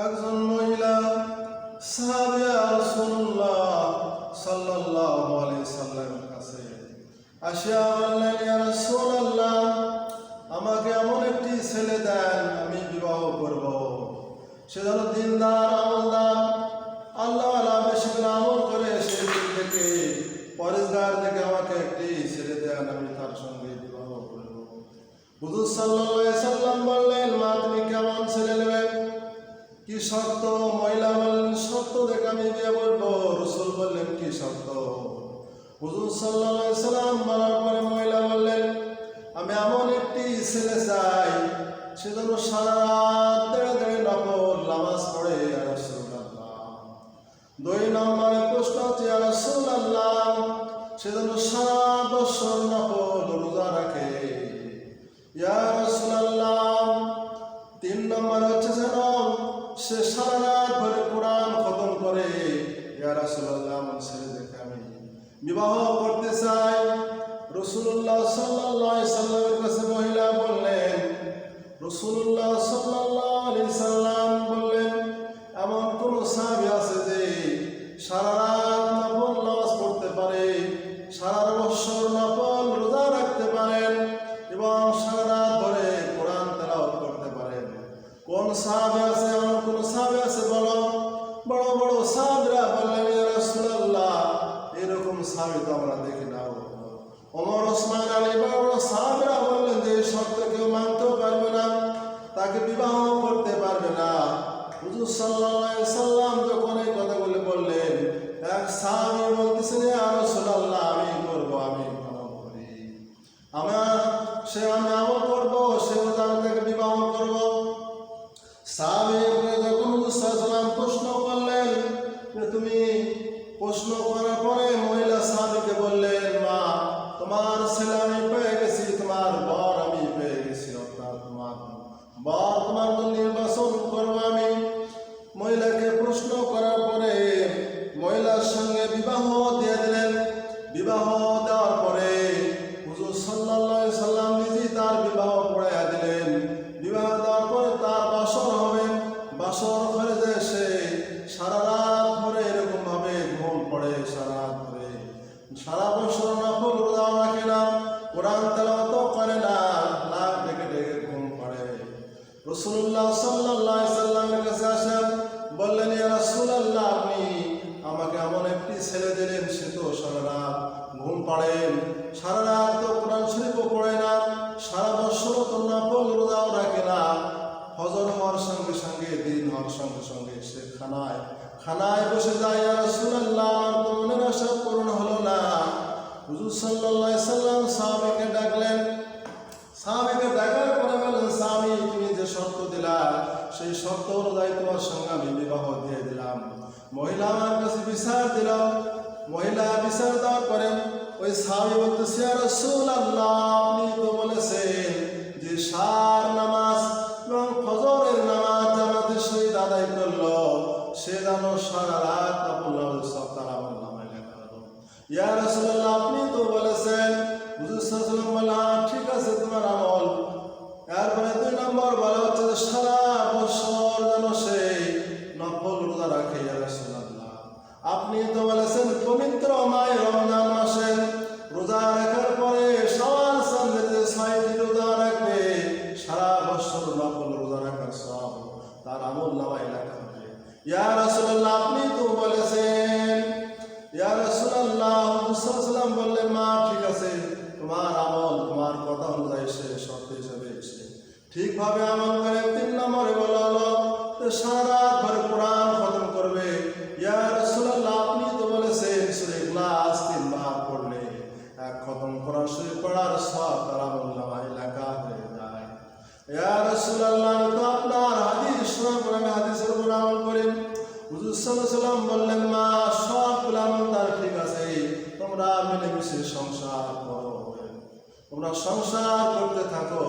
একজন মহিলা সাহাবিয়া রাসূলুল্লাহ সাল্লাল্লাহু আলাইহি সাল্লামের কাছে আসিয়া বললেন, ইয়া রাসূলুল্লাহ, আমাকে এমন একটি ছেলে দেন, আমি বিবাহ করব। সে যেন দিনদার, আমলদার, আল্লাহওয়ালা, বেশি করে আমল করে, সে দিন থেকে পরেজগার থেকে আমাকে একটি ছেলে দেন, আমি তার সঙ্গে বিবাহ করব। হুজুর সাল্লাল্লাহু আলাইহি সাল্লাম বললেন, মা তুমি কেমন ছেলে নেবে, কি শর্ত? মহিলা বললেন, শর্ত দেখে আমি বিয়ে করবো। রাসূল বললেন, কি শর্ত? হুজুর সাল্লাল্লাহু আলাইহি সাল্লাম বলার পরে মহিলা বললেন, আমি এমন একটি ছেলে চাই, সে যেন সারা রাত দেড়ে দেড়ে নফল নামাজ পড়ে। ইয়া রাসূলুল্লাহ। 2 নম্বরে প্রশ্ন হচ্ছে, ইয়া রাসূলুল্লাহ, সে যেন সারা বছর নফল রোজা রাখে। ইয়া রাসূলুল্লাহ। 3 নম্বর হচ্ছে যেন সে সারা রাত ধরে কোরআন খতম করে। ইয়া রাসূলুল্লাহ, আমার ছেলে দেখে আমি বিবাহ করতে চাই। রাসূলুল্লাহ সাল্লাল্লাহু আলাইহি সাল্লামের কাছে মহিলা বললেন, রাসূলুল্লাহ সাল্লাল্লাহু আলাইহি সাল্লাম বললেন, এমন কোন সাহাবী আছে যে সারা রাত নফল নামাজ পড়তে পারে, সারা বছর নফল রোজা রাখতে পারেন এবং সারা রাত ধরে কোরআন তেলাওয়াত করতে পারেন? কোন সাহাবী আছে? এমন কোন সাহাবী আছে বলো? বড় বড় সাহাবীরা বললেন, ইয়া রাসূলুল্লাহ, এরকম সাহাবী তো আমরা দেখি না। ওমর, ওসমান, আলী, বড় বড় সাহাবীরা বললেন যে শর্ত কেউ মানতেও পারবে না, তাকে বিবাহ করতে পারবে না। হুজুর সাল্লাল্লাহু আলাইহি সাল্লাম যখন এই কথাগুলো বললেন, এক সাহাবী বলতেছেন, ইয়া রাসূলুল্লাহ, আমি করব, আমি আমল করি, আমি আমল করব, সে আমি তাকে বিবাহ করব। সাহাবী যখন হুজুর সাল্লাল্লাহু আলাইহি সাল্লাম প্রশ্ন করলেন, তুমি প্রশ্ন করার পরে মহিলা সাহাবীকে বললেন, মা তোমার ছেলে আমি পেয়ে গেছি, তোমার বর আমি পেয়ে গেছি, অর্থাৎ তোমার বর তোমার নির্বাচন করবো আমি। মহিলাকে প্রশ্ন করার পরে মহিলার সঙ্গে বিবাহ দিয়ে দিলেন। বিবাহ দেওয়ার পরে হুজুর সাল্লাল্লাহু আলাইহি সাল্লাম নিজেই তার বিবাহ পড়াইয়া দিলেন। বিবাহ দেওয়ার পরে তার বাসর হবে। বাসর ঘরে যে সে সারা রাত ধরে এরকম ভাবে ঘুম পড়ে, সারা রাত ধরে সারা বছর নফল রোজা রাখে না, কোরআন তেলাওয়াত করে না, নাক ডেকে ডেকে ঘুম পড়ে। রাসূলুল্লাহ সাল্লাল্লাহু আলাইহি সাল্লামের কাছে আসেন, বললেন, ইয়া রাসূলুল্লাহ, আপনি আমাকে এমন একটি ছেলে দিলেন, সে তো সারা রাত ঘুম পড়েন, সারা রাত তো কোরআন শরীফও পড়ে না, সারা বছর তো নফল রোজাও রাখে না। ফজর হওয়ার সঙ্গে সঙ্গে, দিন হওয়ার সঙ্গে সঙ্গে সে খানায় বসে যায়। ইয়া রাসূলুল্লাহ, আমার তো মনের আশা পূরণ হলো না। হুজুর সাল্লাল্লাহু আলাইহি সাল্লাম সাহাবীকে ডাকলেন। সাহাবীকে ডাকার পরে বললেন, সাহাবী, তুমি যে শর্ত দিলা, সেই শর্ত অনুযায়ী তোমার সঙ্গে আমি বিবাহ দিয়ে দিলাম। মহিলা আমার কাছে বিচার দিল। মহিলা বিচার দেওয়ার পরে ওই সাহাবী বলতেছে, ইয়া রাসূলুল্লাহ, আপনি তো বলেছেন যে সার নামাজ এবং ফজরের নামাজ জামাতের সহিত আদায় করলো, সে যেন সারা রাত নফল সব তার আমল নামায় লেখা হলো। ইয়া রাসূলুল্লাহ, আপনি তো বলেছেন। হুজুর সাল্লাল্লাহু আলাইহি সাল্লাম বললেন, ঠিক আছে, তোমার আমল। এরপরে 2 নম্বর বলা হচ্ছে যে সারা বছর যেন সে নফল রোজা রাখে। ইয়া রাসূলুল্লাহ, আপনি তো বলেছেন পবিত্র মাহে রমজান মাসে রোজা রাখার পরে শাওয়াল চাঁদে 6টি রোজা রাখবে, সারা বছর নফল রোজা রাখার সব তার আমল নামায় লেখা হবে। ইয়া রাসূলুল্লাহ, আপনি তো বলেছেন। ইয়া রাসূলুল্লাহ, হুজুর সাল্লাল্লাহু আলাইহি সাল্লাম বললেন, মা ঠিক আছে, তোমার আমল তোমার কথা অনুযায়ী সে শর্ত হিসেবে এসে ঠিকভাবে আমল করে। 3 নম্বরে বলা হলো সারা রাত ভরে কোরআন খতম করবে। ইয়া রাসূলুল্লাহ, আপনি তো বলেছেন সূরা ইখলাস 3 বার পড়লে এক খতম কোরআন শরীফ পড়ার সব তার আমল নামায় লেখা হয়ে যায়। ইয়া রাসূলুল্লাহ, তো আপনার হাদিস শোনার পরে আমি হাদিসের উপর আমল করি। হুজুর সাল্লাল্লাহু আলাইহি সাল্লাম বললেন, মা সবগুলো আমল তার ঠিক আছে, তোমরা মিলেমিশে সংসার করো, তোমরা সংসার করতে থাকো।